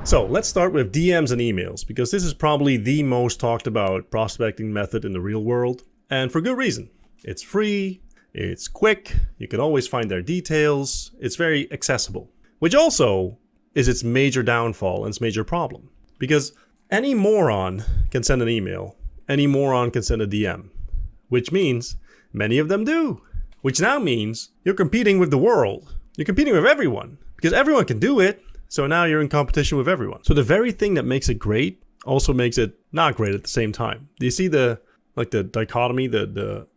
So let's start with DMs and emails, because this is probably the most talked about prospecting method in the real world. And for good reason. It's free, it's quick, you can always find their details, it's very accessible. Which also is its major downfall and its major problem. Because any moron can send an email, any moron can send a DM. Which means many of them do. Which now means you're competing with the world. You're competing with everyone. Because everyone can do it. So now you're in competition with everyone. So the very thing that makes it great also makes it not great at the same time. Do you see the dichotomy, the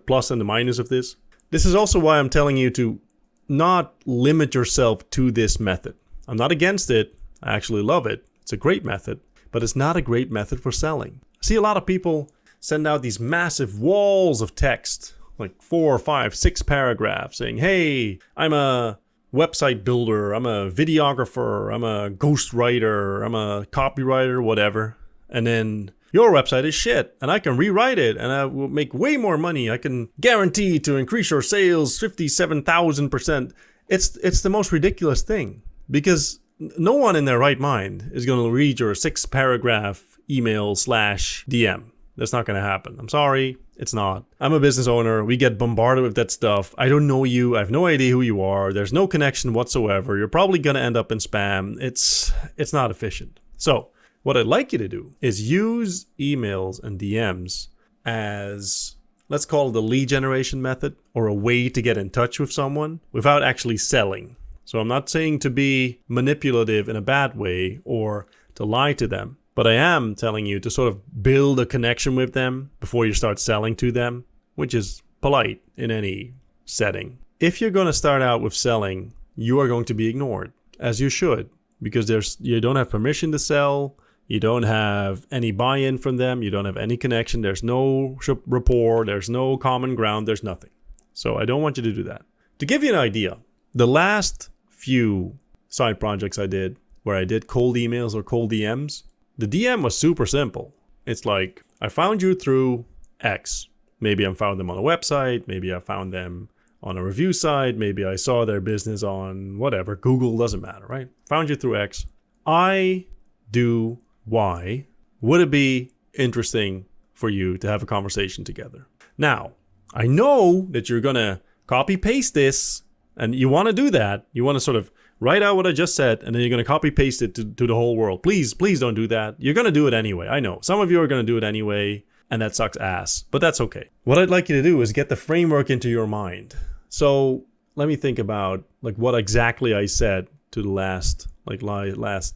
plus and the minus of this? This is also why I'm telling you to not limit yourself to this method. I'm not against it. I actually love it. It's a great method, but it's not a great method for selling. I see a lot of people send out these massive walls of text, like 4, 5, 6 paragraphs saying, hey, I'm a website builder, I'm a videographer, I'm a ghostwriter, I'm a copywriter, whatever. And then your website is shit and I can rewrite it and I will make way more money. I can guarantee to increase your sales 57,000%. It's the most ridiculous thing, because no one in their right mind is going to read your 6-paragraph email / DM. That's not going to happen. I'm sorry. It's not. I'm a business owner. We get bombarded with that stuff. I don't know you. I have no idea who you are. There's no connection whatsoever. You're probably going to end up in spam. It's not efficient. So what I'd like you to do is use emails and DMs as, let's call it the lead generation method, or a way to get in touch with someone without actually selling. So I'm not saying to be manipulative in a bad way or to lie to them. But I am telling you to sort of build a connection with them before you start selling to them, which is polite in any setting. If you're going to start out with selling, you are going to be ignored, as you should, because you don't have permission to sell, you don't have any buy-in from them, you don't have any connection, there's no rapport, there's no common ground, there's nothing. So I don't want you to do that. To give you an idea, the last few side projects I did, where I did cold emails or cold DMs, the DM was super simple. It's like, I found you through X. Maybe I found them on a website. Maybe I found them on a review site. Maybe I saw their business on whatever. Google, doesn't matter, right? Found you through X. I do Y. Would it be interesting for you to have a conversation together? Now, I know that you're going to copy paste this, and you want to do that. You want to sort of write out what I just said, and then you're going to copy paste it to the whole world. Please don't do that. You're going to do it anyway. I know. Some of you are going to do it anyway, and that sucks ass. But that's okay. What I'd like you to do is get the framework into your mind. So let me think about like what exactly I said to the last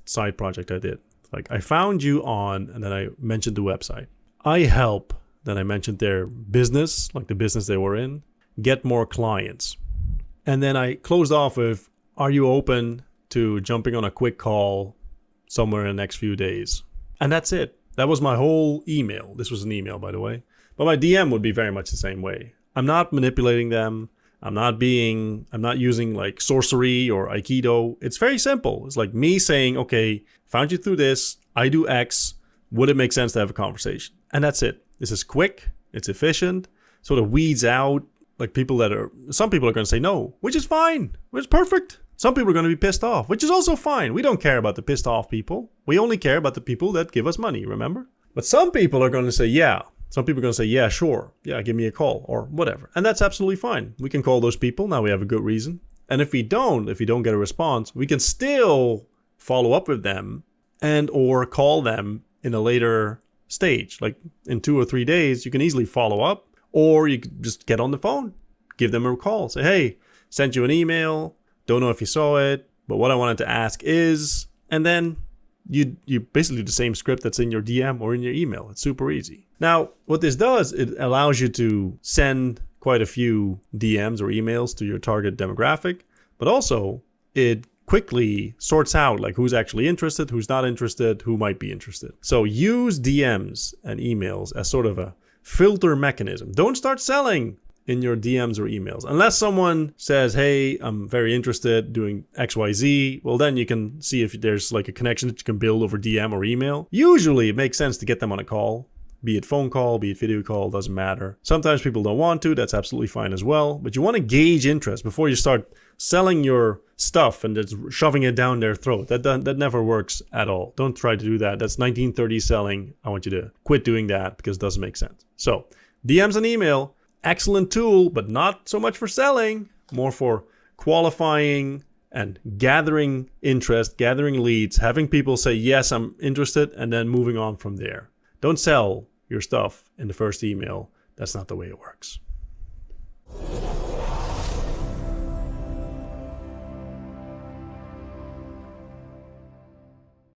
side project I did. Like, I found you on, and then I mentioned the website. I help, then I mentioned their business, like the business they were in, get more clients. And then I closed off with, are you open to jumping on a quick call somewhere in the next few days? And that's it. That was my whole email. This was an email, by the way. But my DM would be very much the same way. I'm not manipulating them. I'm not using like sorcery or Aikido. It's very simple. It's like me saying, okay, found you through this. I do X. Would it make sense to have a conversation? And that's it. This is quick. It's efficient. Sort of weeds out like some people are going to say no, which is fine. Which is perfect. Some people are going to be pissed off, which is also fine. We don't care about the pissed off people. We only care about the people that give us money, remember? But some people are going to say, yeah. Some people are going to say, yeah, sure. Yeah, give me a call or whatever. And that's absolutely fine. We can call those people. Now we have a good reason. And if we don't get a response, we can still follow up with them and or call them in a later stage. Like in 2 or 3 days, you can easily follow up, or you can just get on the phone, give them a call. Say, hey, sent you an email. Don't know if you saw it, but what I wanted to ask is, and then you basically do the same script that's in your DM or in your email. It's super easy. Now, what this does, it allows you to send quite a few DMs or emails to your target demographic, but also it quickly sorts out like who's actually interested, who's not interested, who might be interested. So use DMs and emails as sort of a filter mechanism. Don't start selling in your DMs or emails. Unless someone says, hey, I'm very interested doing XYZ, well, then you can see if there's like a connection that you can build over DM or email. Usually it makes sense to get them on a call, be it phone call, be it video call, doesn't matter. Sometimes people don't want to, that's absolutely fine as well. But you want to gauge interest before you start selling your stuff and just shoving it down their throat. That never works at all. Don't try to do that. That's 1930s selling. I want you to quit doing that because it doesn't make sense. So DMs and email, excellent tool, but not so much for selling, more for qualifying and gathering interest, gathering leads, having people say, yes, I'm interested, and then moving on from there. Don't sell your stuff in the first email. That's not the way it works.